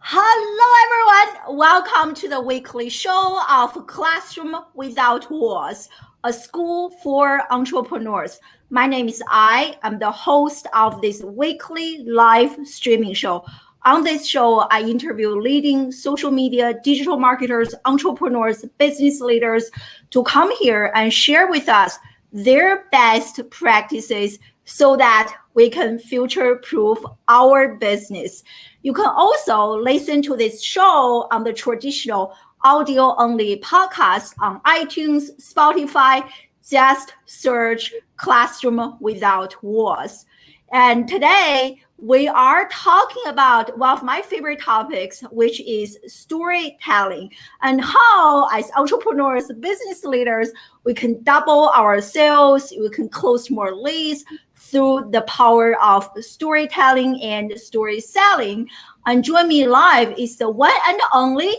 Hello, everyone. Welcome to the weekly show of Classroom Without Walls, a school for entrepreneurs. My name is I'm the host of this weekly live streaming show. On this show, I interview leading social media, digital marketers, entrepreneurs, business leaders to come here and share with us their best practices so that we can future-proof our business. You can also listen to this show on the traditional audio-only podcast on iTunes, Spotify. Just search Classroom Without Walls. And today, we are talking about one of my favorite topics, which is storytelling, and how, as entrepreneurs, business leaders, we can double our sales, we can close more leads through the power of storytelling and story selling. And join me live is the one and only,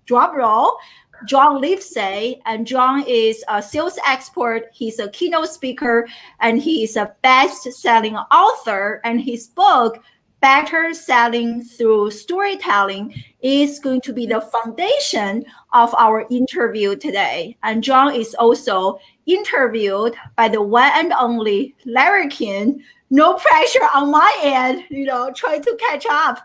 drum roll, John Livesay. And John is a sales expert. He's a keynote speaker, and he is a best-selling author. And his book, Better Selling Through Storytelling, is going to be the foundation of our interview today. And John is also interviewed by the one and only Larry King. No pressure on my end, trying to catch up.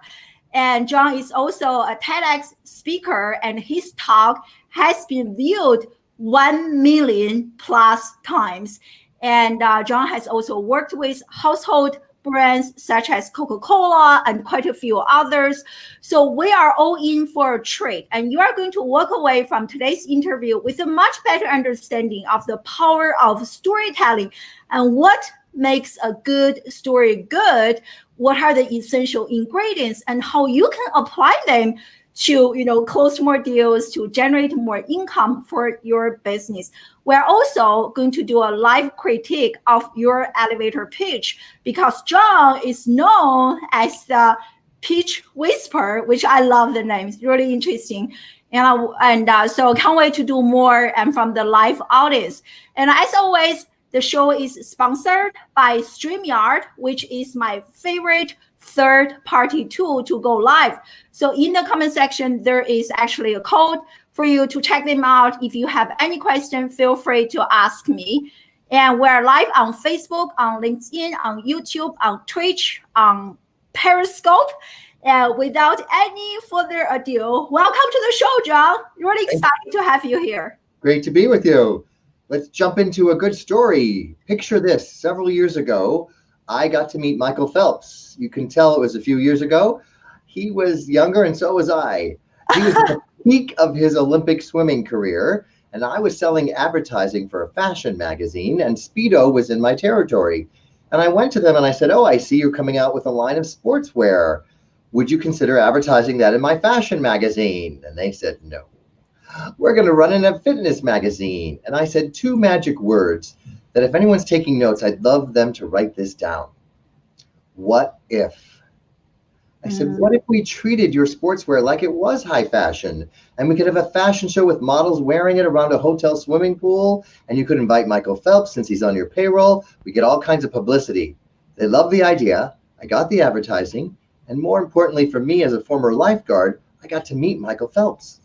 And John is also a TEDx speaker, and his talk has been viewed 1 million plus times. And John has also worked with household brands such as Coca-Cola and quite a few others. So we are all in for a treat. And you are going to walk away from today's interview with a much better understanding of the power of storytelling and what makes a good story good, what are the essential ingredients, and how you can apply them to close more deals, to generate more income for your business. We're also going to do a live critique of your elevator pitch, because John is known as the pitch whisperer, which I love the name. It's really interesting. So can't wait to do more and from the live audience. And as always, the show is sponsored by StreamYard, which is my favorite third-party tool to go live. So in the comment section, there is actually a code for you to check them out. If you have any question, feel free to ask me. And we're live on Facebook, on LinkedIn, on YouTube, on Twitch, on Periscope. Without any further ado, welcome to the show, John. Really excited to have you here. Great to be with you. Let's jump into a good story. Picture this. Several years ago, I got to meet Michael Phelps. You can tell it was a few years ago. He was younger and so was I. He was at the peak of his Olympic swimming career, and I was selling advertising for a fashion magazine, and Speedo was in my territory. And I went to them and I said, "Oh, I see you're coming out with a line of sportswear. Would you consider advertising that in my fashion magazine?" And they said, "No. We're going to run in a fitness magazine." And I said two magic words that if anyone's taking notes, I'd love them to write this down. What if? I said, what if we treated your sportswear like it was high fashion, and we could have a fashion show with models wearing it around a hotel swimming pool, and you could invite Michael Phelps since he's on your payroll. We get all kinds of publicity. They love the idea. I got the advertising. And more importantly for me as a former lifeguard, I got to meet Michael Phelps.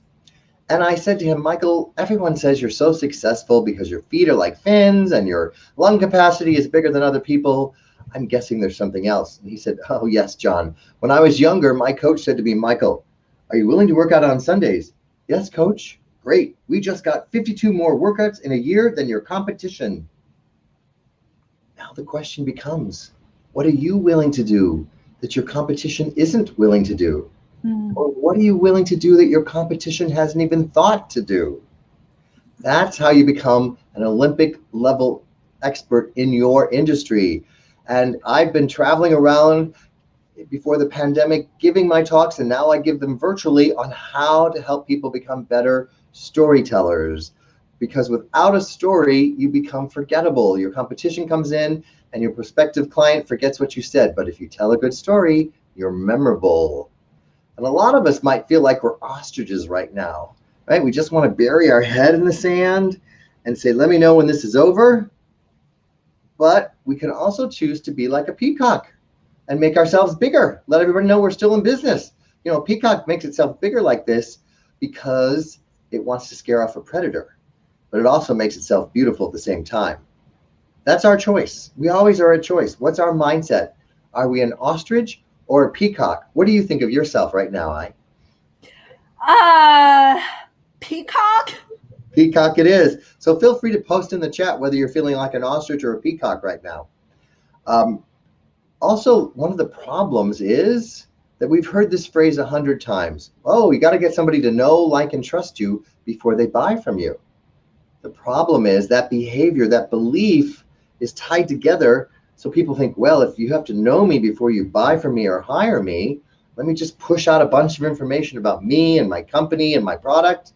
And I said to him, "Michael, everyone says you're so successful because your feet are like fins and your lung capacity is bigger than other people. I'm guessing there's something else." And he said, "Oh, yes, John. When I was younger, my coach said to me, 'Michael, are you willing to work out on Sundays?' 'Yes, coach.' 'Great. We just got 52 more workouts in a year than your competition.'" Now the question becomes, what are you willing to do that your competition isn't willing to do? Or what are you willing to do that your competition hasn't even thought to do? That's how you become an Olympic level expert in your industry. And I've been traveling around before the pandemic giving my talks, and now I give them virtually on how to help people become better storytellers. Because without a story, you become forgettable. Your competition comes in and your prospective client forgets what you said. But if you tell a good story, you're memorable. And a lot of us might feel like we're ostriches right now, right? We just want to bury our head in the sand and say, "Let me know when this is over." But we can also choose to be like a peacock and make ourselves bigger. Let everybody know we're still in business. Peacock makes itself bigger like this because it wants to scare off a predator, but it also makes itself beautiful at the same time. That's our choice. We always are a choice. What's our mindset? Are we an ostrich or a peacock? What do you think of yourself right now, Peacock. Peacock it is. So feel free to post in the chat whether you're feeling like an ostrich or a peacock right now. Also, one of the problems is that we've heard this phrase 100 times. Oh, you got to get somebody to know, like, and trust you before they buy from you. The problem is that behavior, that belief is tied together. So people think, well, if you have to know me before you buy from me or hire me, let me just push out a bunch of information about me and my company and my product.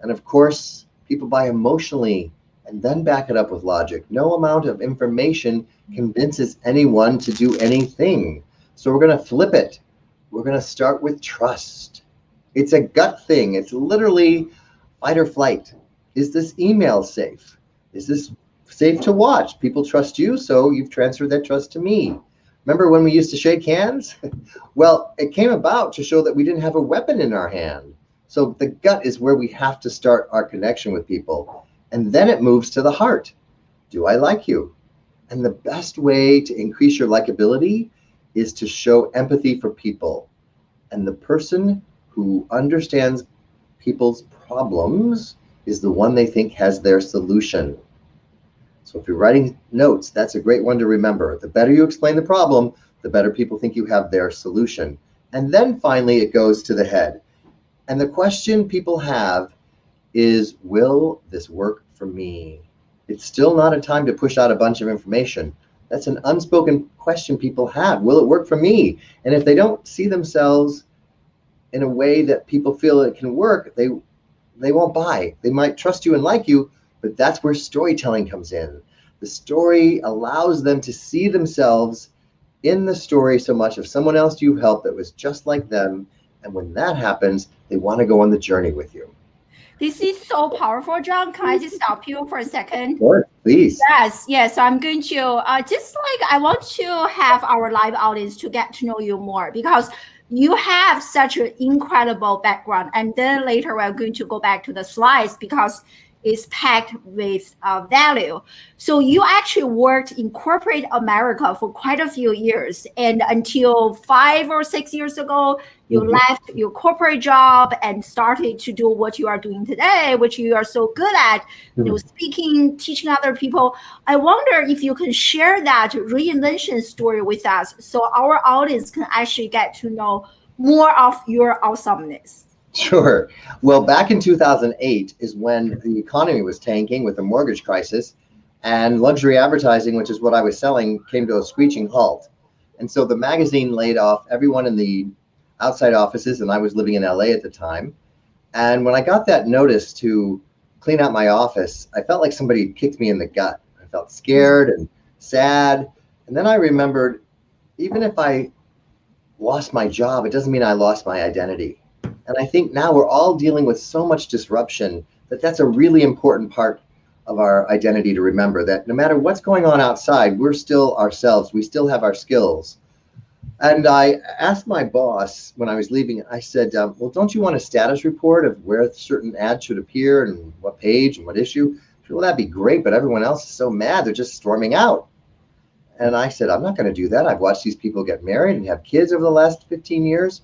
And of course, people buy emotionally and then back it up with logic. No amount of information convinces anyone to do anything. So we're going to flip it. We're going to start with trust. It's a gut thing. It's literally fight or flight. Is this email safe? Is this safe to watch? People trust you, so you've transferred that trust to me. Remember when we used to shake hands? Well, it came about to show that we didn't have a weapon in our hand. So the gut is where we have to start our connection with people. And then it moves to the heart. Do I like you? And the best way to increase your likability is to show empathy for people. And the person who understands people's problems is the one they think has their solution. So if you're writing notes, that's a great one to remember. The better you explain the problem, the better people think you have their solution. And then finally, it goes to the head. And the question people have is, will this work for me? It's still not a time to push out a bunch of information. That's an unspoken question people have. Will it work for me? And if they don't see themselves in a way that people feel it can work, they won't buy. They might trust you and like you, but that's where storytelling comes in. The story allows them to see themselves in the story so much of someone else you helped that was just like them. And when that happens, they want to go on the journey with you. This is so powerful, John. Can I just stop you for a second? Sure, please. Yes. I'm going to I want to have our live audience to get to know you more, because you have such an incredible background. And then later we're going to go back to the slides because it's packed with value. So you actually worked in corporate America for quite a few years, and until 5 or 6 years ago, you left your corporate job and started to do what you are doing today, which you are so good at, speaking, teaching other people. I wonder if you can share that reinvention story with us so our audience can actually get to know more of your awesomeness. Sure. Well, back in 2008 is when the economy was tanking with the mortgage crisis, and luxury advertising, which is what I was selling, came to a screeching halt. And so the magazine laid off everyone in the outside offices, and I was living in LA at the time. And when I got that notice to clean out my office, I felt like somebody kicked me in the gut. I felt scared and sad. And then I remembered, even if I lost my job, it doesn't mean I lost my identity. And I think now we're all dealing with so much disruption that that's a really important part of our identity to remember, that no matter what's going on outside, we're still ourselves. We still have our skills. And I asked my boss when I was leaving, I said, well, don't you want a status report of where certain ads should appear and what page and what issue? She said, well, that'd be great, but everyone else is so mad. They're just storming out. And I said, I'm not going to do that. I've watched these people get married and have kids over the last 15 years.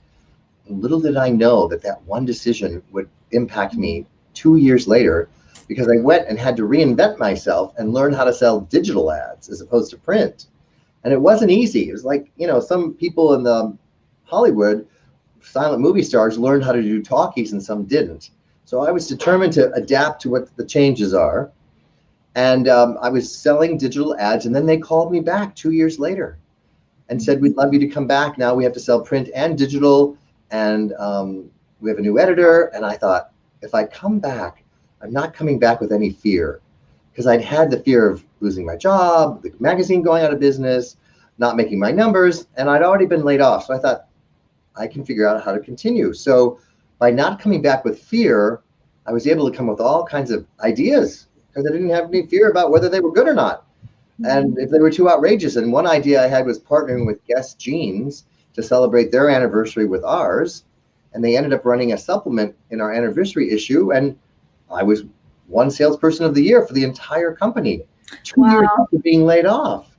Little did I know that that one decision would impact me 2 years later, because I went and had to reinvent myself and learn how to sell digital ads as opposed to print. And it wasn't easy. It was like, some people in the Hollywood, silent movie stars, learned how to do talkies and some didn't. So I was determined to adapt to what the changes are. And I was selling digital ads, and then they called me back 2 years later and said, we'd love you to come back. Now we have to sell print and digital. And we have a new editor. And I thought, if I come back, I'm not coming back with any fear, because I'd had the fear of losing my job, the magazine going out of business, not making my numbers, and I'd already been laid off. So I thought, I can figure out how to continue. So by not coming back with fear, I was able to come with all kinds of ideas, because I didn't have any fear about whether they were good or not. And if they were too outrageous. And one idea I had was partnering with Guess Jeans to celebrate their anniversary with ours. And they ended up running a supplement in our anniversary issue. And I was one salesperson of the year for the entire company, 2 years after being laid off.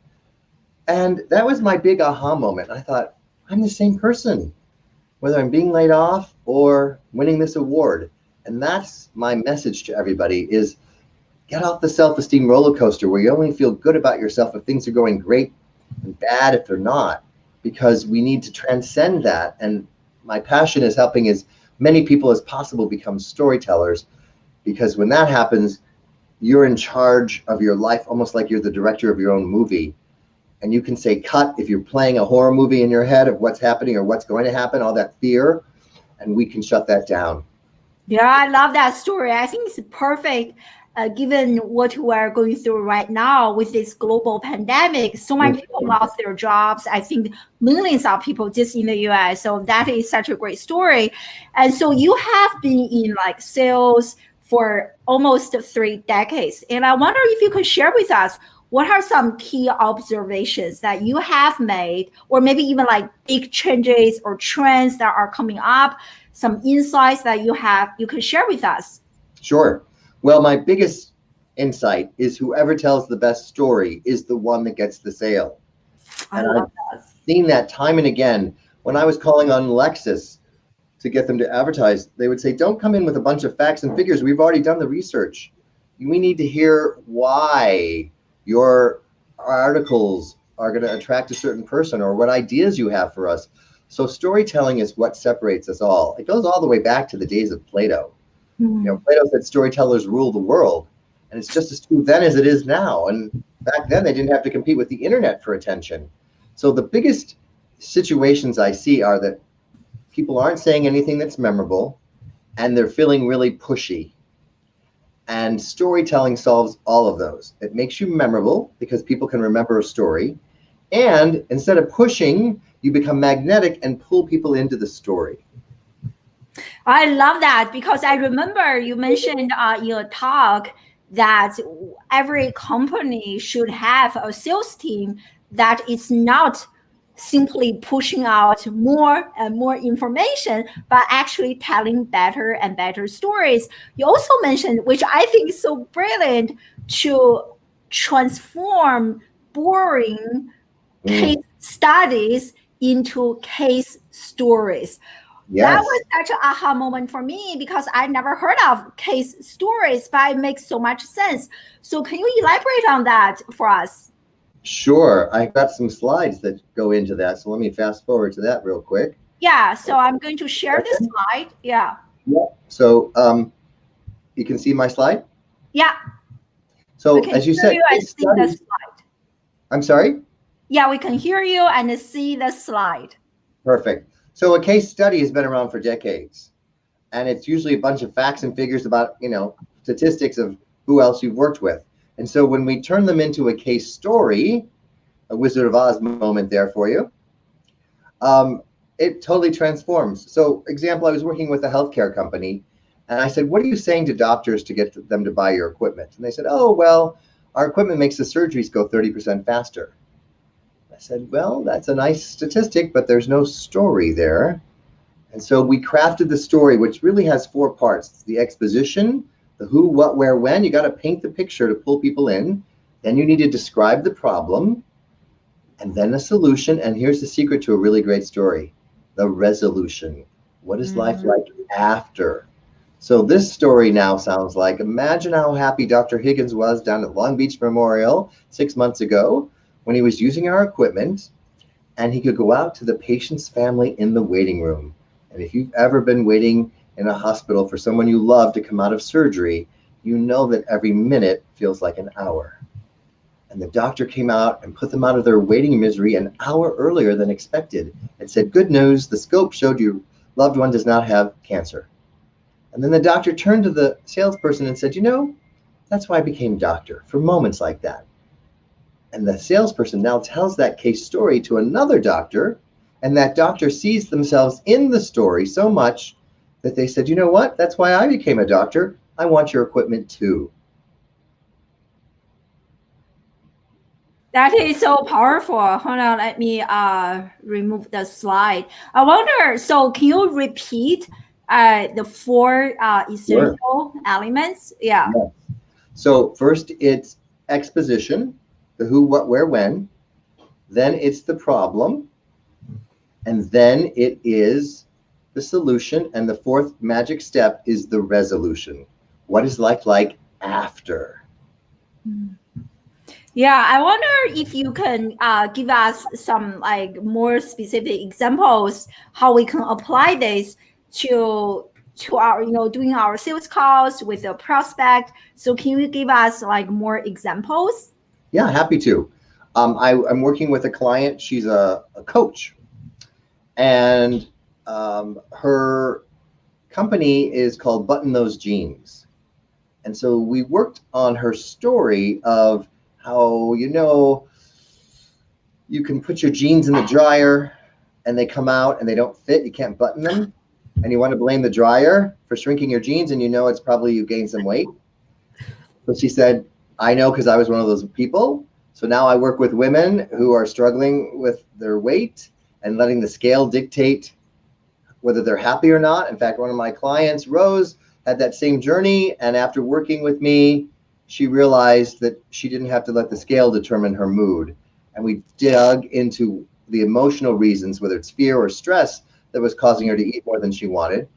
And that was my big aha moment. I thought, I'm the same person, whether I'm being laid off or winning this award. And that's my message to everybody is get off the self-esteem roller coaster where you only feel good about yourself if things are going great and bad if they're not, because we need to transcend that. And my passion is helping as many people as possible become storytellers, because when that happens, you're in charge of your life, almost like you're the director of your own movie. And you can say cut if you're playing a horror movie in your head of what's happening or what's going to happen, all that fear, and we can shut that down. Yeah, I love that story. I think it's perfect. Given what we're going through right now with this global pandemic, so many people lost their jobs. I think millions of people just in the US. So that is such a great story. And so you have been in like sales for almost 3 decades. And I wonder if you could share with us, what are some key observations that you have made, or maybe even like big changes or trends that are coming up, some insights that you could share with us? Sure. Well, my biggest insight is whoever tells the best story is the one that gets the sale. And I've seen that time and again. When I was calling on Lexus to get them to advertise, they would say, don't come in with a bunch of facts and figures. We've already done the research. We need to hear why your articles are going to attract a certain person or what ideas you have for us. So storytelling is what separates us all. It goes all the way back to the days of Plato. Plato said storytellers rule the world, and it's just as true then as it is now. And back then they didn't have to compete with the internet for attention. So the biggest situations I see are that people aren't saying anything that's memorable, and they're feeling really pushy. And storytelling solves all of those. It makes you memorable because people can remember a story. And instead of pushing, you become magnetic and pull people into the story. I love that, because I remember you mentioned in your talk that every company should have a sales team that is not simply pushing out more and more information, but actually telling better and better stories. You also mentioned, which I think is so brilliant, to transform boring case studies into case stories. Yes. That was such an aha moment for me, because I never heard of case stories, but it makes so much sense. So can you elaborate on that for us? Sure. I've got some slides that go into that. So let me fast forward to that real quick. Yeah. So I'm going to share this slide. Yeah. So you can see my slide? Yeah. So as you said, I'm sorry? Yeah, we can hear you and see the slide. Perfect. So a case study has been around for decades, and it's usually a bunch of facts and figures about, statistics of who else you've worked with. And so when we turn them into a case story, a Wizard of Oz moment there for you, it totally transforms. So example, I was working with a healthcare company, and I said, what are you saying to doctors to get them to buy your equipment? And they said, oh, well, our equipment makes the surgeries go 30% faster. I said, well, that's a nice statistic, but there's no story there. And so we crafted the story, which really has 4 parts. It's the exposition, the who, what, where, when. You got to paint the picture to pull people in. Then you need to describe the problem, and then a solution. And here's the secret to a really great story: the resolution. What is life like after? So this story now sounds like, imagine how happy Dr. Higgins was down at Long Beach Memorial 6 months ago when he was using our equipment, and he could go out to the patient's family in the waiting room. And if you've ever been waiting in a hospital for someone you love to come out of surgery, you know that every minute feels like an hour. And the doctor came out and put them out of their waiting misery an hour earlier than expected and said, good news, the scope showed your loved one does not have cancer. And then the doctor turned to the salesperson and said, that's why I became doctor, for moments like that. And the salesperson now tells that case story to another doctor, and that doctor sees themselves in the story so much that they said, you know what? That's why I became a doctor. I want your equipment too. That is so powerful. Hold on, let me remove the slide. I wonder, so can you repeat the four Sure. essential elements? Yeah. Yeah. So first it's exposition, the who, what, where, when. Then it's the problem. And then it is the solution. And the fourth magic step is the resolution. What is life like after? Yeah, I wonder if you can give us some like more specific examples how we can apply this to our doing our sales calls with a prospect. So can you give us like more examples? Yeah, happy to. I'm working with a client. She's a coach, and her company is called Button Those Jeans. And so we worked on her story of how, you can put your jeans in the dryer and they come out and they don't fit. You can't button them. And you want to blame the dryer for shrinking your jeans, and it's probably you gained some weight. So she said, I know, because I was one of those people. So now I work with women who are struggling with their weight and letting the scale dictate whether they're happy or not. In fact, one of my clients, Rose, had that same journey. And after working with me, she realized that she didn't have to let the scale determine her mood. And we dug into the emotional reasons, whether it's fear or stress, that was causing her to eat more than she wanted.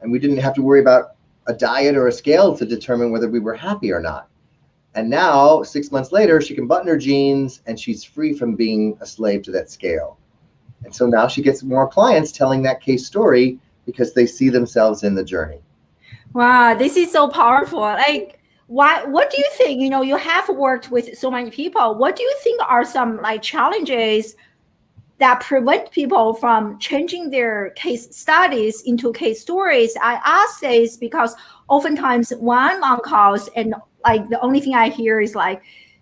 And we didn't have to worry about a diet or a scale to determine whether we were happy or not. And now, 6 months later, she can button her jeans and she's free from being a slave to that scale. And so now she gets more clients telling that case story because they see themselves in the journey. Wow, this is so powerful. Like, what do you think? You have worked with so many people. What do you think are some like challenges that prevent people from changing their case studies into case stories? I ask this because oftentimes when I'm on calls and like the only thing I hear is like,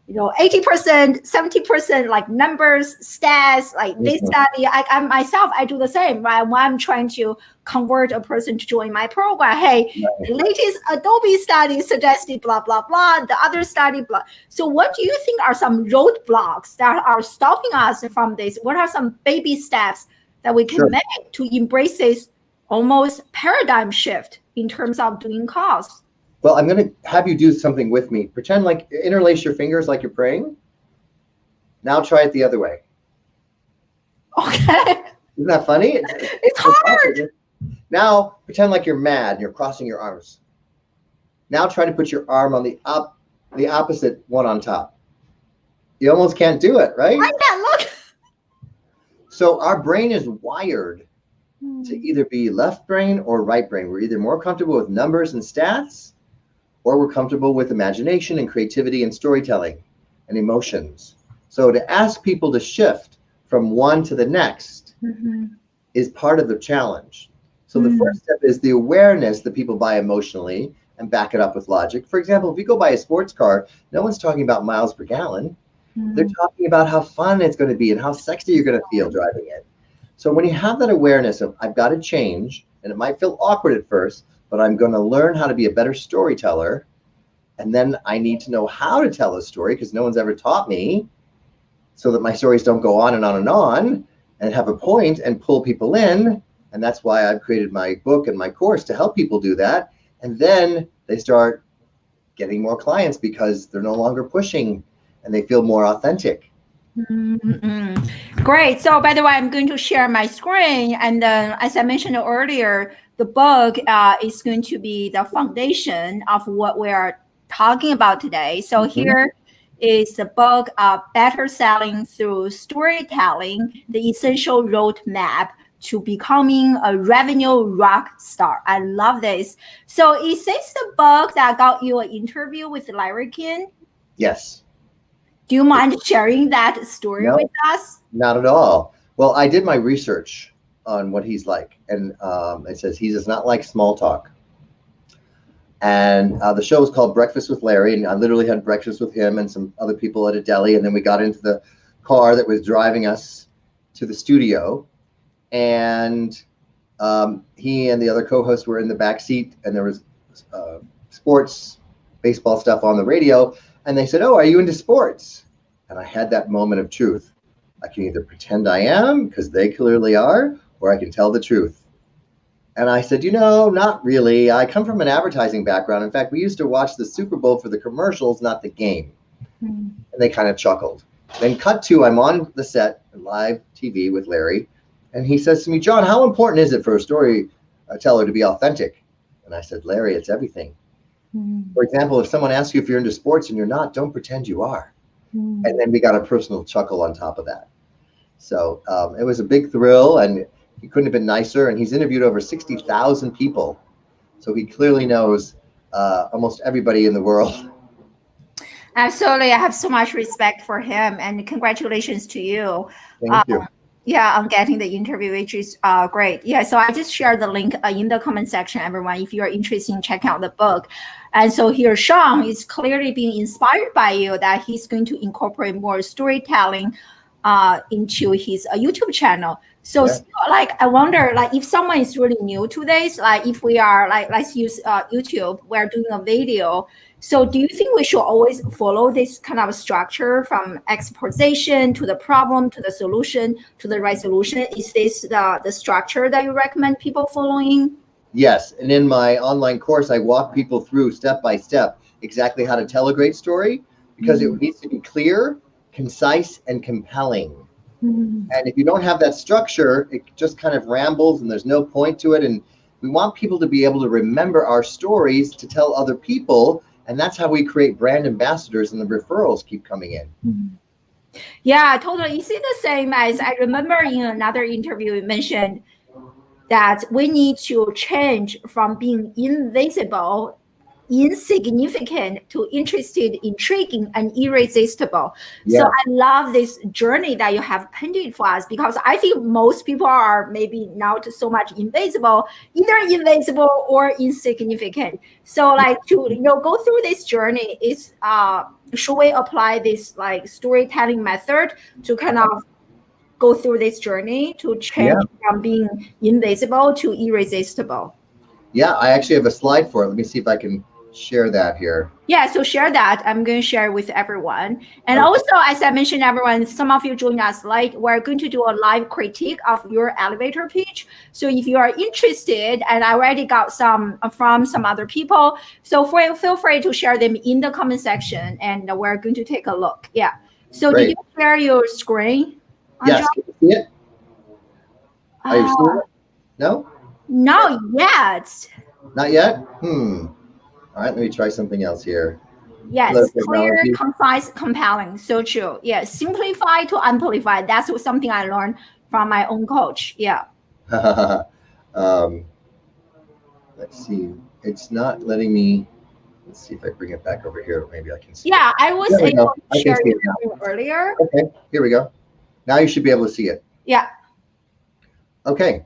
80%, 70%, like numbers, stats, like this study. I myself, I do the same, right? When I'm trying to convert a person to join my program, hey, the latest Adobe study suggested blah, blah, blah, the other study, blah. So what do you think are some roadblocks that are stopping us from this? What are some baby steps that we can make to embrace this almost paradigm shift in terms of doing calls? Well, I'm going to have you do something with me. Pretend like interlace your fingers like you're praying. Now try it the other way. Okay. Isn't that funny? It's hard. Now pretend like you're mad and you're crossing your arms. Now try to put your arm on the opposite one on top. You almost can't do it, right? Like that, look. So our brain is wired to either be left brain or right brain. We're either more comfortable with numbers and stats, or we're comfortable with imagination and creativity and storytelling and emotions. So to ask people to shift from one to the next is part of the challenge. So the first step is the awareness that people buy emotionally and back it up with logic. For example, if you go buy a sports car, no one's talking about miles per gallon. They're talking about how fun it's going to be and how sexy you're going to feel driving it. So when you have that awareness of I've got to change, and it might feel awkward at first, but I'm going to learn how to be a better storyteller. And then I need to know how to tell a story because no one's ever taught me, so that my stories don't go on and on and on and have a point and pull people in. And that's why I've created my book and my course to help people do that. And then they start getting more clients because they're no longer pushing and they feel more authentic. Great. So by the way, I'm going to share my screen. And then as I mentioned earlier, the book is going to be the foundation of what we are talking about today. So here is the book, Better Selling Through Storytelling, the Essential Roadmap to Becoming a Revenue Rock Star. I love this. So is this the book that got you an interview with Larry King? Yes. Do you mind sharing that story with us? Not at all. Well, I did my research on what he's like. And it says he does not like small talk. And the show was called Breakfast with Larry. And I literally had breakfast with him and some other people at a deli. And then we got into the car that was driving us to the studio. And he and the other co-hosts were in the back seat. And there was sports, baseball stuff on the radio. And they said, "Oh, are you into sports?" And I had that moment of truth. I can either pretend I am, because they clearly are, or I can tell the truth. And I said, not really. I come from an advertising background. In fact, we used to watch the Super Bowl for the commercials, not the game. And they kind of chuckled. Then cut to, I'm on the set, live TV with Larry. And he says to me, John, how important is it for a storyteller to be authentic? And I said, Larry, it's everything. For example, if someone asks you if you're into sports and you're not, don't pretend you are. And then we got a personal chuckle on top of that. So it was a big thrill, and he couldn't have been nicer. And he's interviewed over 60,000 people. So he clearly knows almost everybody in the world. Absolutely. I have so much respect for him, and congratulations to you. Thank you. Yeah, on getting the interview, which is great. Yeah, so I just shared the link in the comment section, everyone, if you are interested in checking out the book. And so here, Sean is clearly being inspired by you that he's going to incorporate more storytelling into his YouTube channel. So I wonder, if someone is really new to this, if we are let's use YouTube, we're doing a video. So do you think we should always follow this kind of structure from exposition to the problem, to the solution, to the resolution? Is this the structure that you recommend people following? Yes. And in my online course, I walk people through step by step exactly how to tell a great story, because it needs to be clear, concise, and compelling. And if you don't have that structure, it just kind of rambles and there's no point to it. And we want people to be able to remember our stories to tell other people. And that's how we create brand ambassadors, and the referrals keep coming in. Yeah, totally. You see the same as I remember in another interview, you mentioned that we need to change from being invisible, insignificant, to interested, intriguing, and irresistible. So I love this journey that you have painted for us, because I think most people are maybe not so much invisible, either invisible or insignificant. So to go through this journey is should we apply this storytelling method to kind of go through this journey to change from being invisible to irresistible? Yeah, I actually have a slide for it. Let me see if I can share that here. Yeah, so share that. I'm going to share with everyone. And also, as I mentioned, everyone, some of you joined us late. We're going to do a live critique of your elevator pitch. So if you are interested, and I already got some from some other people, so feel free to share them in the comment section, and we're going to take a look. Yeah. So did you share your screen? Yes. Can you see it? Are you seeing it? No? Not yet. Not yet? All right, let me try something else here. Yes, clear, concise, compelling. So true. Yeah, simplify to amplify. That's something I learned from my own coach. Yeah. Let's see. It's not letting me. Let's see if I bring it back over here. Maybe I can see. Yeah, I was able to share it earlier. Okay, here we go. Now you should be able to see it. Yeah. Okay,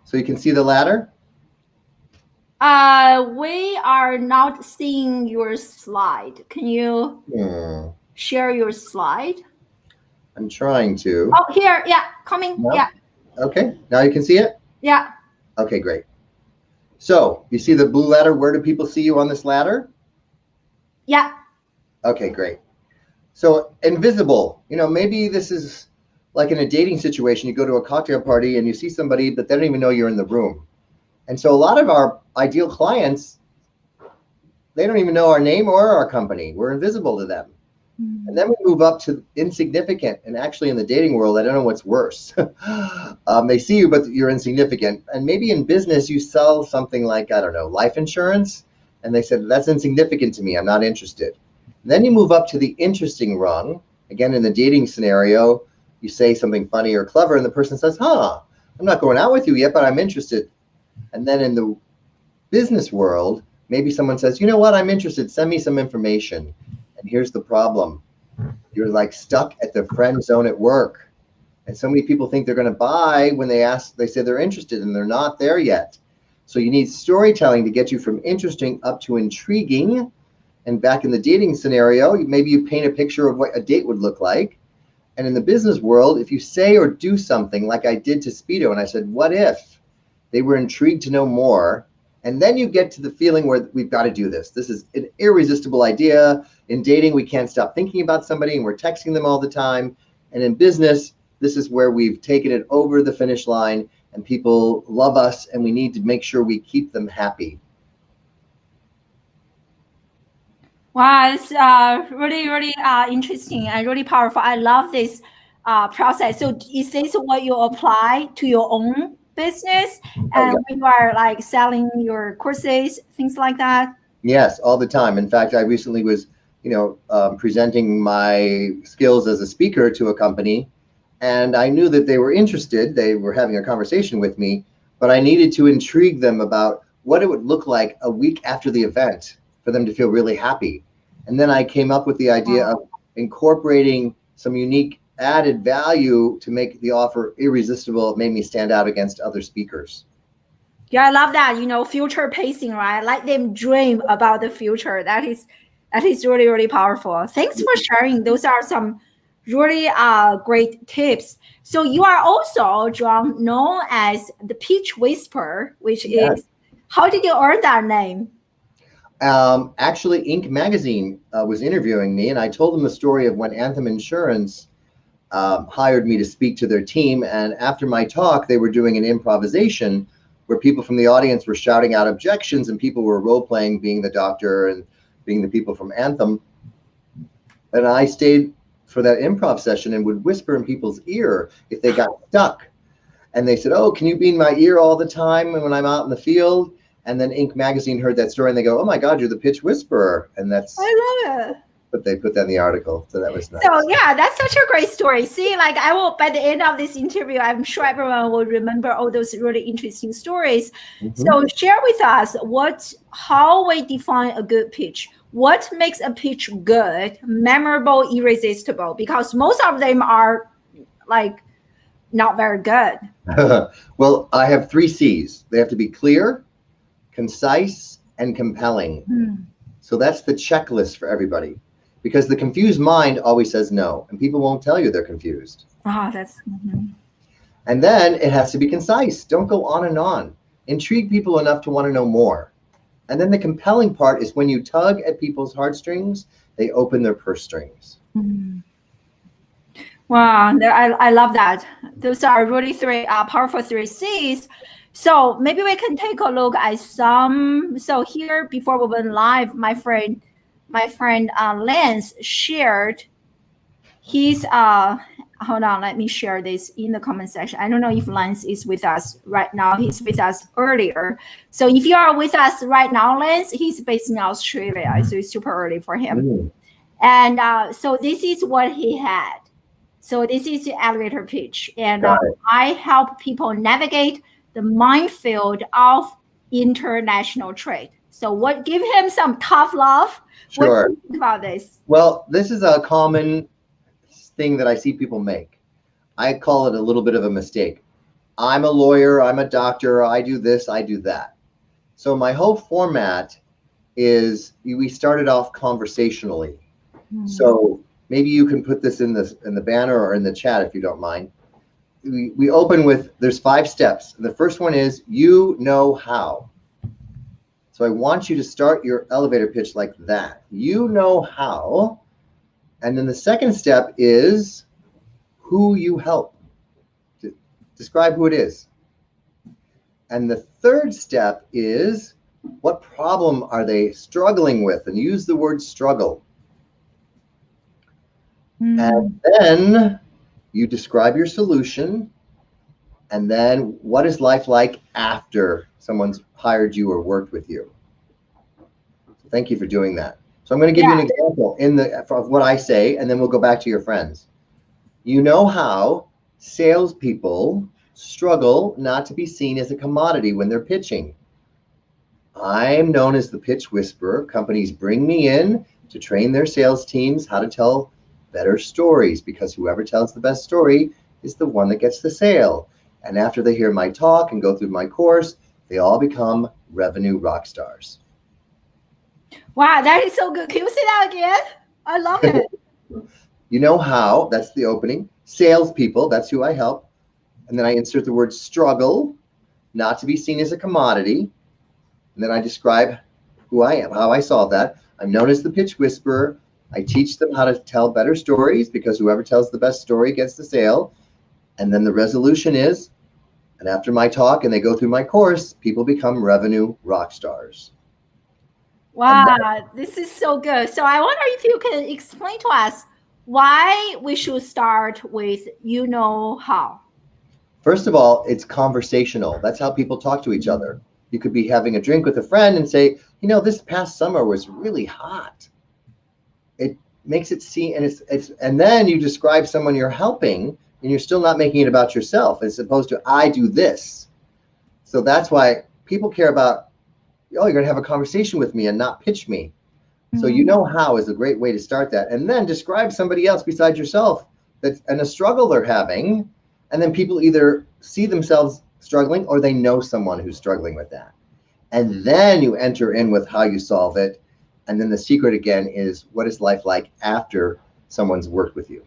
so you can see the ladder? We are not seeing your slide. Can you share your slide? I'm trying to. Oh, here. Yeah, coming. No? Yeah. Okay, now you can see it? Yeah. Okay, great. So you see the blue ladder. Where do people see you on this ladder? Yeah. Okay, great. So invisible, maybe this is like in a dating situation. You go to a cocktail party and you see somebody, but they don't even know you're in the room. And so a lot of our ideal clients, they don't even know our name or our company. We're invisible to them. And then we move up to insignificant. And actually in the dating world, I don't know what's worse. They see you, but you're insignificant. And maybe in business, you sell something like, I don't know, life insurance. And they said, that's insignificant to me. I'm not interested. And then you move up to the interesting rung. Again, in the dating scenario, you say something funny or clever, and the person says, I'm not going out with you yet, but I'm interested. And then in the business world, maybe someone says, you know what, I'm interested. Send me some information. And here's the problem. You're like stuck at the friend zone at work. And so many people think they're going to buy when they say they're interested, and they're not there yet. So you need storytelling to get you from interesting up to intriguing. And back in the dating scenario, maybe you paint a picture of what a date would look like. And in the business world, if you say or do something like I did to Speedo, and I said, what if they were intrigued to know more, And then you get to the feeling where we've got to do this. This is an irresistible idea. In dating, we can't stop thinking about somebody and we're texting them all the time. And in business, this is where we've taken it over the finish line and people love us and we need to make sure we keep them happy. Wow, it's really, really interesting and really powerful. I love this process. So is this what you apply to your own business and when you are like selling your courses, things like that? Yes, all the time. In fact, I recently was, presenting my skills as a speaker to a company, and I knew that they were interested. They were having a conversation with me, but I needed to intrigue them about what it would look like a week after the event for them to feel really happy. And then I came up with the idea of incorporating some unique added value to make the offer irresistible. It made me stand out against other speakers. Yeah, I love that, future pacing, right? Let them dream about the future. That is really, really powerful. Thanks for sharing. Those are some really great tips. So you are also, John, known as the Pitch Whisperer, which is, how did you earn that name? Actually, Inc. magazine was interviewing me, and I told them the story of when Anthem Insurance hired me to speak to their team. And after my talk, they were doing an improvisation where people from the audience were shouting out objections and people were role-playing being the doctor and being the people from Anthem. And I stayed for that improv session and would whisper in people's ear if they got stuck. And they said, oh, can you be in my ear all the time when I'm out in the field? And then Inc. magazine heard that story and they go, oh my God, you're the Pitch Whisperer. And that's, I love it. But they put that in the article. So that was nice. So yeah, that's such a great story. See, like I will, by the end of this interview, I'm sure everyone will remember all those really interesting stories. So share with us how we define a good pitch. What makes a pitch good, memorable, irresistible? Because most of them are like not very good. Well, I have 3 C's. They have to be clear, concise, and compelling. So that's the checklist for everybody. Because the confused mind always says no, and people won't tell you they're confused. And then it has to be concise. Don't go on and on. Intrigue people enough to want to know more. And then the compelling part is when you tug at people's heartstrings, they open their purse strings. Wow, I love that. Those are really 3 powerful 3 C's. So maybe we can take a look at some. So here, before we went live, my friend Lance shared his hold on, let me share this in the comment section. I don't know if Lance is with us right now. He's with us earlier. So if you are with us right now, Lance, he's based in Australia, so it's super early for him. And so this is what he had. So this is the elevator pitch, and I help people navigate the minefield of international trade. So give him some tough love. Sure. What do you think about this? Well, this is a common thing that I see people make. I call it a little bit of a mistake. I'm a lawyer, I'm a doctor, I do this, I do that. So my whole format is we started off conversationally. So maybe you can put this in the banner or in the chat if you don't mind. We open with, there's 5 steps. The first one is, you know how. So I want you to start your elevator pitch like that. You know how. And then the second step is who you help. Describe who it is. And the third step is what problem are they struggling with? And use the word struggle. And then you describe your solution. And then what is life like after someone's hired you or worked with you? So thank you for doing that. So I'm going to give you an example of what I say, and then we'll go back to your friends. You know how salespeople struggle not to be seen as a commodity when they're pitching. I'm known as the pitch whisperer. Companies bring me in to train their sales teams how to tell better stories, because whoever tells the best story is the one that gets the sale. And after they hear my talk and go through my course, they all become revenue rock stars. Wow, that is so good. Can you say that again? I love it. You know how, that's the opening. Salespeople, that's who I help. And then I insert the word struggle, not to be seen as a commodity. And then I describe who I am, how I solve that. I'm known as the pitch whisperer. I teach them how to tell better stories because whoever tells the best story gets the sale. And then the resolution is, and after my talk and they go through my course, people become revenue rock stars. Wow, this is so good. So I wonder if you can explain to us why we should start with you know how. First of all, it's conversational. That's how people talk to each other. You could be having a drink with a friend and say, you know, this past summer was really hot. It makes it seem, and then you describe someone you're helping and you're still not making it about yourself as opposed to I do this. So that's why people care about, oh, you're going to have a conversation with me and not pitch me. So you know how is a great way to start that. And then describe somebody else besides yourself that's in a struggle they're having. And then people either see themselves struggling or they know someone who's struggling with that. And then you enter in with how you solve it. And then the secret again is what is life like after someone's worked with you?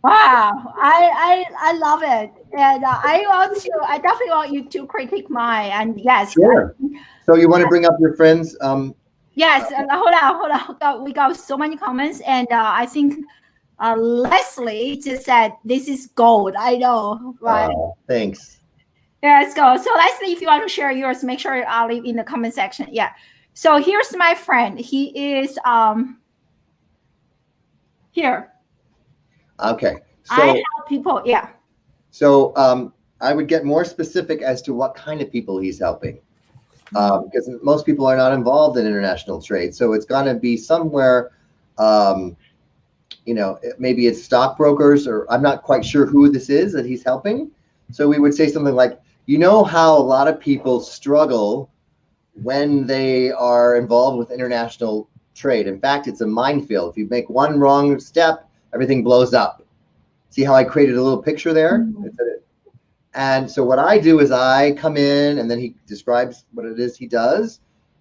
Wow, I love it. And I definitely want you to critique mine. And yes. Sure. So you want to bring up your friends? Yes, hold on. We got so many comments. And I think Leslie just said, this is gold. I know, right? Thanks. Yeah, let's go. So Leslie, if you want to share yours, make sure I'll leave in the comment section. Yeah. So here's my friend. He is here. Okay. So I help people. Yeah. So I would get more specific as to what kind of people he's helping. Because most people are not involved in international trade. So it's going to be somewhere, you know, maybe it's stockbrokers, or I'm not quite sure who this is that he's helping. So we would say something like, you know how a lot of people struggle when they are involved with international trade. In fact, it's a minefield. If you make one wrong step, everything blows up. See how I created a little picture there? And so what I do is I come in and then he describes what it is he does.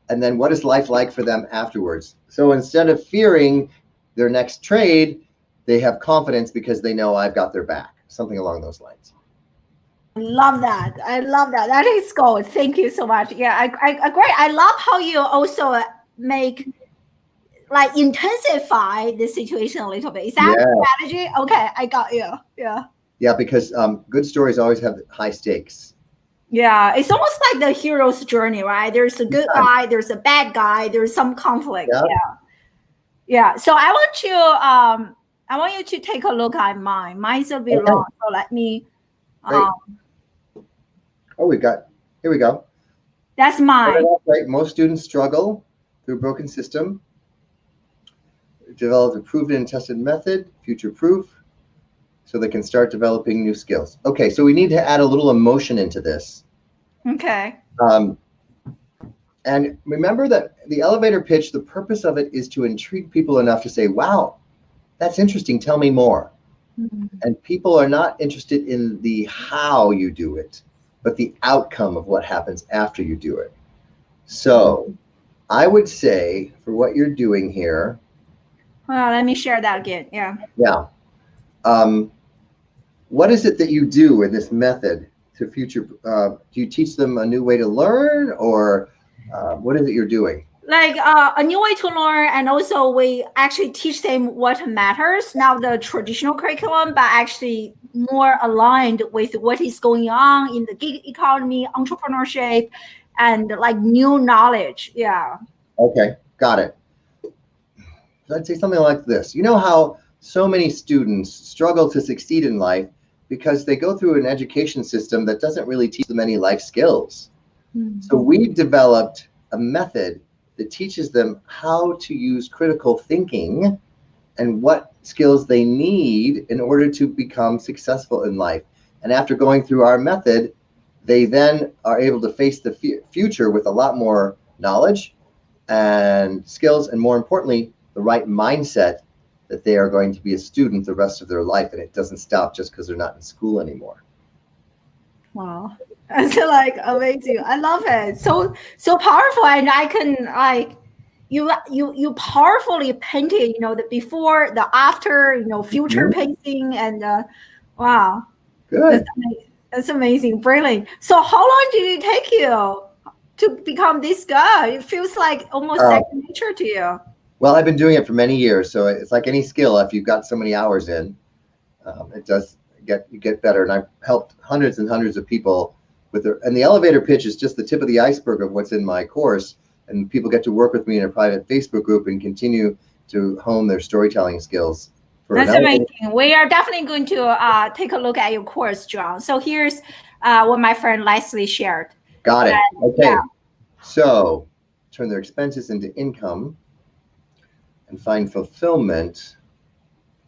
And then what is life like for them afterwards? So instead of fearing their next trade, they have confidence because they know I've got their back, something along those lines. Love that. I love that. That is gold. Thank you so much. Yeah, I agree. I love how you also make, like, intensify the situation a little bit. Is that a strategy? Okay, I got you. Yeah. Yeah, because good stories always have high stakes. Yeah, it's almost like the hero's journey, right? There's a good guy, there's a bad guy, there's some conflict. Yeah. So I want you to take a look at mine. Mine's a bit long, so let me. Oh, here we go. That's mine. Right. Most students struggle through a broken system. Develop a proven and tested method, future-proof, so they can start developing new skills. Okay, so we need to add a little emotion into this. Okay. And remember that the elevator pitch, the purpose of it is to intrigue people enough to say, wow, that's interesting, tell me more. And people are not interested in the how you do it, but the outcome of what happens after you do it. So I would say for what you're doing here. Well, let me share that again. Yeah. Yeah. What is it that you do in this method to future? Do you teach them a new way to learn, or what is it you're doing? Like a new way to learn, and also we actually teach them what matters, not the traditional curriculum, but actually more aligned with what is going on in the gig economy, entrepreneurship, and like new knowledge. Yeah. Okay, got it. So I'd say something like this. You know how so many students struggle to succeed in life because they go through an education system that doesn't really teach them any life skills. So we've developed a method that teaches them how to use critical thinking and what skills they need in order to become successful in life. And after going through our method, they then are able to face the future with a lot more knowledge and skills, and more importantly, the right mindset that they are going to be a student the rest of their life, and it doesn't stop just because they're not in school anymore. Wow. That's like amazing. I love it. So powerful. And I can like you powerfully painted, you know, the before, the after, you know, future pacing, and wow. Good. That's amazing. Brilliant. So how long did it take you? to become this good? It feels like almost second nature to you. Well, I've been doing it for many years, so it's like any skill. If you've got so many hours in, it does get better. And I've helped hundreds and hundreds of people with their. And the elevator pitch is just the tip of the iceberg of what's in my course. And people get to work with me in a private Facebook group and continue to hone their storytelling skills. That's amazing. We are definitely going to take a look at your course, John. So here's what my friend Leslie shared. Got it. Okay. Yeah. So turn their expenses into income and find fulfillment,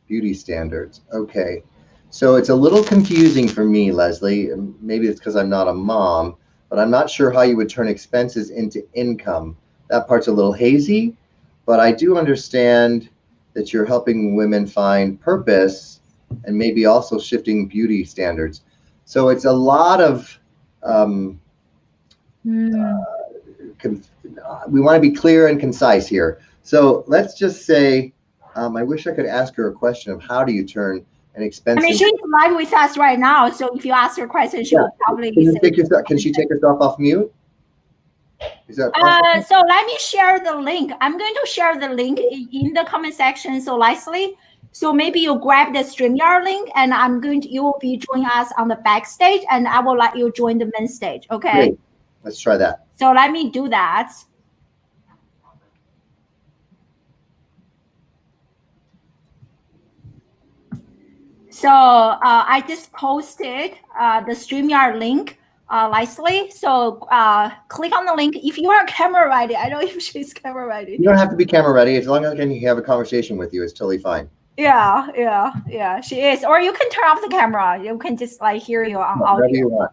beauty standards. Okay. So it's a little confusing for me, Leslie. Maybe it's because I'm not a mom, but I'm not sure how you would turn expenses into income. That part's a little hazy, but I do understand that you're helping women find purpose and maybe also shifting beauty standards. So it's a lot of, we want to be clear and concise here. So let's just say, I wish I could ask her a question of how do you turn an expense. I mean, she's live with us right now. So if you ask her a question, she will probably can she take herself off mute? Is that possible? So let me share the link. I'm going to share the link in the comment section. So Leslie, so maybe you grab the StreamYard link and you will be joining us on the backstage and I will let you join the main stage. Okay. Great. Let's try that. So let me do that. So I just posted the StreamYard link. Leslie, so click on the link. If you are camera ready, I don't know if she's camera ready. You don't have to be camera ready. As long as I can have a conversation with you, it's totally fine. Yeah, she is. Or you can turn off the camera. You can just like hear you on audio. Whatever you want.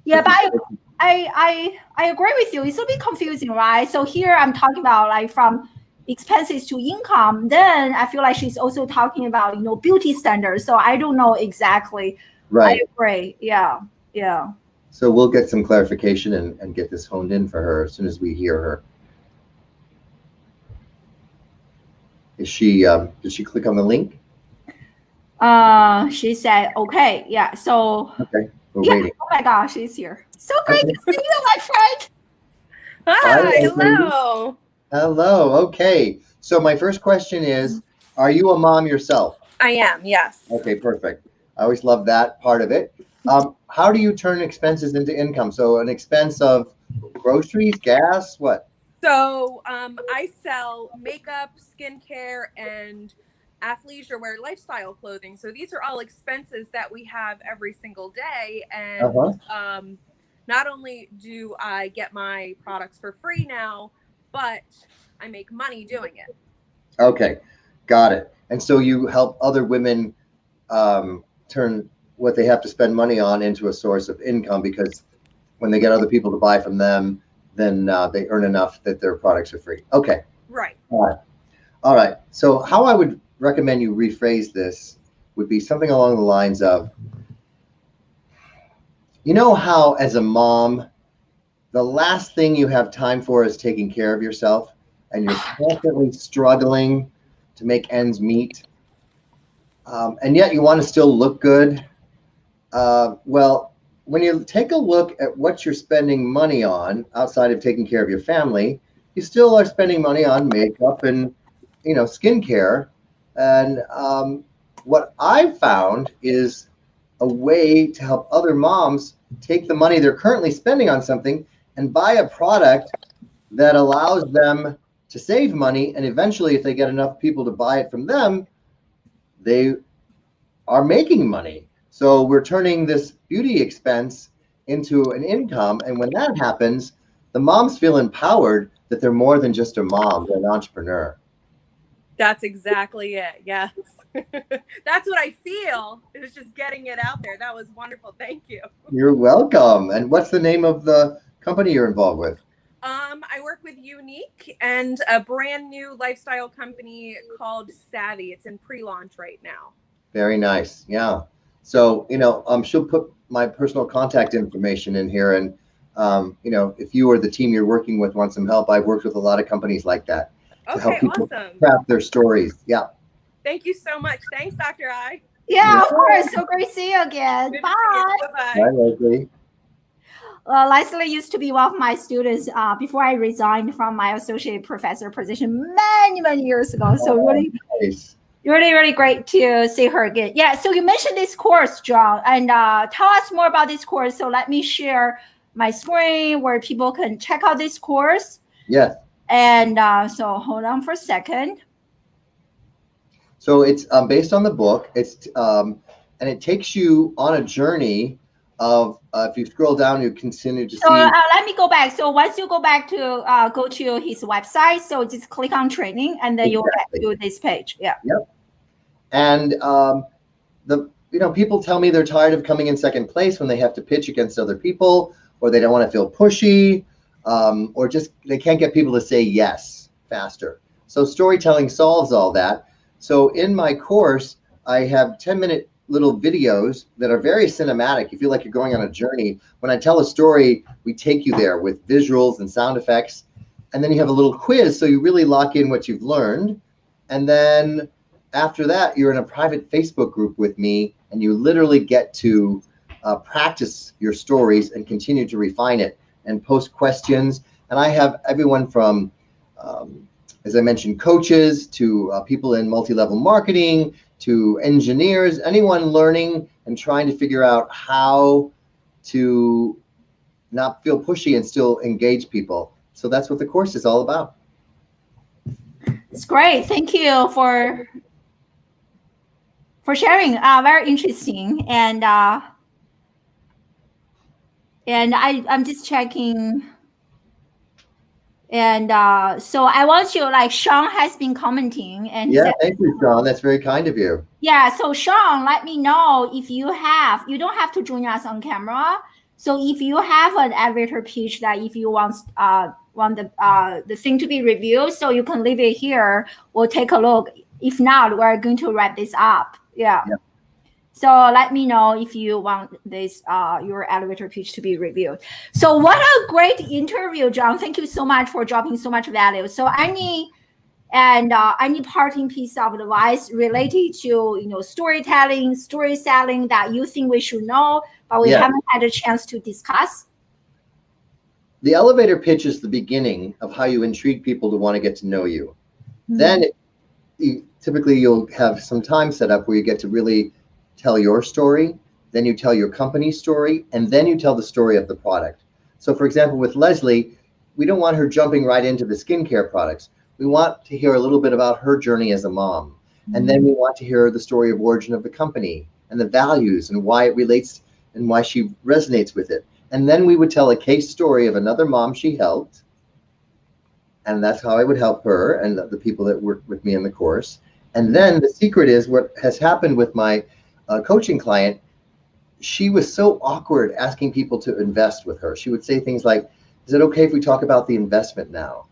Yeah, but I agree with you. It's a bit confusing, right? So here I'm talking about like from expenses to income. Then I feel like she's also talking about beauty standards. So I don't know exactly. Right. I agree. Yeah. So we'll get some clarification and get this honed in for her as soon as we hear her. Is she? Did she click on the link? She said, "Okay, yeah." So okay, we're waiting. Oh my gosh, she's here. So great to see you, my friend. Hi, hello. Hello. Okay. So my first question is, are you a mom yourself? I am. Yes. Okay, perfect. I always love that part of it. How do you turn expenses into income? So an expense of groceries, gas, what? So I sell makeup, skincare, and athleisure wear lifestyle clothing. So these are all expenses that we have every single day. And not only do I get my products for free now, but I make money doing it. Okay, got it. And so you help other women turn what they have to spend money on into a source of income, because when they get other people to buy from them, then they earn enough that their products are free. Okay. Right. All right. So how I would recommend you rephrase this would be something along the lines of, you know how as a mom, the last thing you have time for is taking care of yourself, and you're constantly struggling to make ends meet, and yet you want to still look good. Well, when you take a look at what you're spending money on outside of taking care of your family, you still are spending money on makeup and skincare. And what I've found is a way to help other moms take the money they're currently spending on something and buy a product that allows them to save money. And eventually, if they get enough people to buy it from them, they are making money. So we're turning this beauty expense into an income. And when that happens, the moms feel empowered that they're more than just a mom, they're an entrepreneur. That's exactly it. Yes. That's what I feel. It's just getting it out there. That was wonderful. Thank you. You're welcome. And what's the name of the company you're involved with? I work with Unique and a brand new lifestyle company called Savvy. It's in pre-launch right now. Very nice. Yeah. So, she'll put my personal contact information in here. And, if you or the team you're working with want some help, I've worked with a lot of companies like that to help people craft their stories. Yeah. Thank you so much. Thanks, Dr. I. Yeah, of course. So great to see you again. Bye. Bye. Bye, Leslie. Leslie used to be one of my students before I resigned from my associate professor position many years ago. So really, nice. really great to see her again. Yeah. So you mentioned this course, John, and tell us more about this course. So let me share my screen where people can check out this course. Yes. And so hold on for a second. So it's based on the book. It's and it takes you on a journey of if you scroll down, you continue to see. Let me go back. So once you go back to go to his website, so just click on training, and then you'll get to this page. Yeah. Yep. And people tell me they're tired of coming in second place when they have to pitch against other people, or they don't want to feel pushy, or just they can't get people to say yes faster. So storytelling solves all that. So in my course, I have 10-minute little videos that are very cinematic. You feel like you're going on a journey. When I tell a story, we take you there with visuals and sound effects. And then you have a little quiz, so you really lock in what you've learned. And then after that, you're in a private Facebook group with me, and you literally get to practice your stories and continue to refine it and post questions. And I have everyone from, as I mentioned, coaches to people in multi-level marketing, to engineers, anyone learning and trying to figure out how to not feel pushy and still engage people. So that's what the course is all about. It's great. Thank you for sharing. Very interesting. And I'm just checking. And so I want you, like Sean has been commenting, and yeah, thank you, Sean. That's very kind of you. Yeah, so Sean, let me know if you don't have to join us on camera. So if you have an elevator pitch that if you want the thing to be reviewed, so you can leave it here. We'll take a look. If not, we're going to wrap this up. Yeah. So let me know if you want this your elevator pitch to be reviewed. So what a great interview, John. Thank you so much for dropping so much value. So any parting piece of advice related to storytelling, story selling that you think we should know, but we haven't had a chance to discuss? The elevator pitch is the beginning of how you intrigue people to want to get to know you. Mm-hmm. Then typically you'll have some time set up where you get to really tell your story, then you tell your company's story, and then you tell the story of the product. So for example, with Leslie, we don't want her jumping right into the skincare products. We want to hear a little bit about her journey as a mom. And then we want to hear the story of origin of the company and the values and why it relates and why she resonates with it. And then we would tell a case story of another mom she helped. And that's how I would help her and the people that work with me in the course. And then the secret is what has happened with my coaching client. She was so awkward asking people to invest with her. She would say things like, is it okay if we talk about the investment now?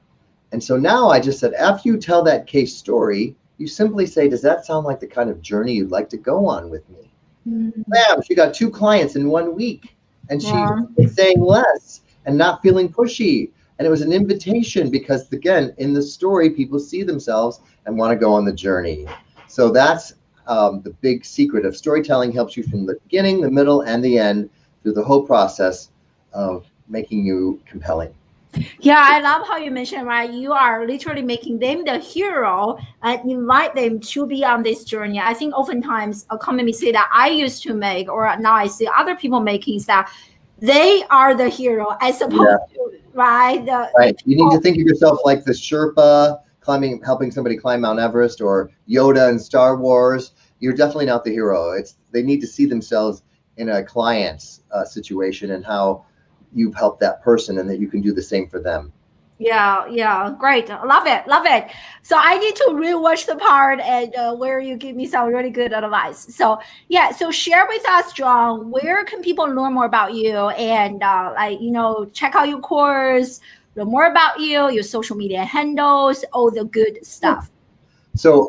And so now I just said, after you tell that case story, you simply say, does that sound like the kind of journey you'd like to go on with me? Mm-hmm. Bam, she got 2 clients in 1 week, and she was saying less and not feeling pushy. And it was an invitation because, again, in the story, people see themselves and want to go on the journey. So that's the big secret of storytelling. Helps you from the beginning, the middle, and the end through the whole process of making you compelling. Yeah, I love how you mentioned, right? You are literally making them the hero and invite them to be on this journey. I think oftentimes a common mistake that I used to make, or now I see other people making, is that they are the hero as opposed to, right? Right. You need to think of yourself like the Sherpa helping somebody climb Mount Everest, or Yoda in Star Wars. You're definitely not the hero. They need to see themselves in a client's situation and how you've helped that person, and that you can do the same for them. Yeah, great. Love it. So I need to rewatch the part and where you give me some really good advice. So so share with us, John, where can people learn more about you and check out your course, learn more about you, your social media handles, all the good stuff. So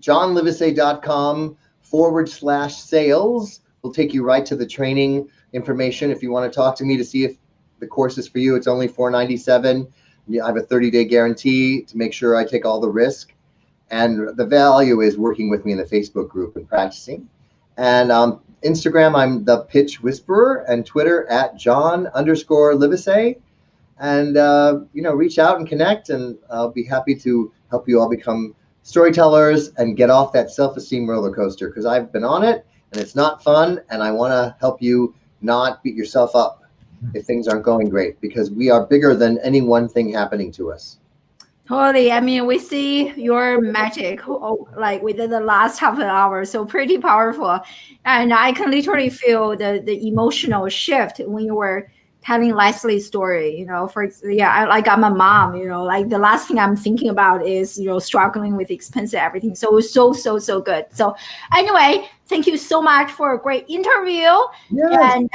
johnlivesay.com/sales will take you right to the training information. If you want to talk to me to see if the course is for you, it's only $497. I have a 30-day guarantee to make sure I take all the risk. And the value is working with me in the Facebook group and practicing. And Instagram, I'm the Pitch Whisperer, and Twitter at John_Livesay. And, reach out and connect, and I'll be happy to help you all become storytellers and get off that self-esteem roller coaster, because I've been on it and it's not fun. And I want to help you not beat yourself up if things aren't going great, because we are bigger than any one thing happening to us. Totally. I mean, we see your magic like within the last half an hour. So pretty powerful. And I can literally feel the emotional shift when you were telling Leslie's story, I'm a mom, like the last thing I'm thinking about is, struggling with expensive everything. So it was so good. So anyway, thank you so much for a great interview. Yes.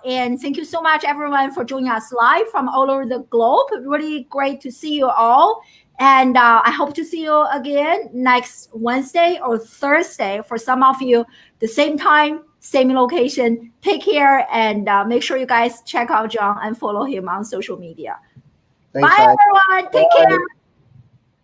And thank you so much, everyone, for joining us live from all over the globe. Really great to see you all. And I hope to see you again next Wednesday or Thursday. For some of you, the same time, same location. Take care, and make sure you guys check out John and follow him on social media. Thanks, Bye, everyone. Take care.